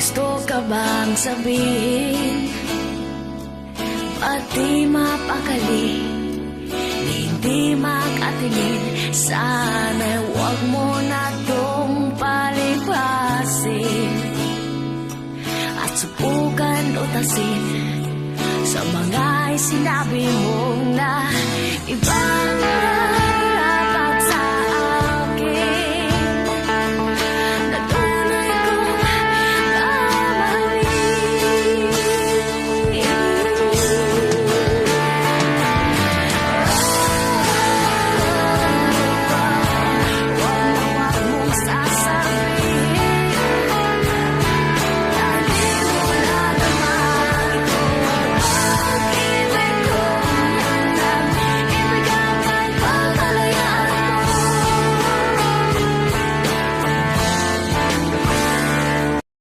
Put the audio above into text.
gusto ka bang sabihin? Pati mapakali, hindi mag-atingin. Sana'y huwag mo na tong palipasin at subukan utasin sa mga sinabi mong na ibang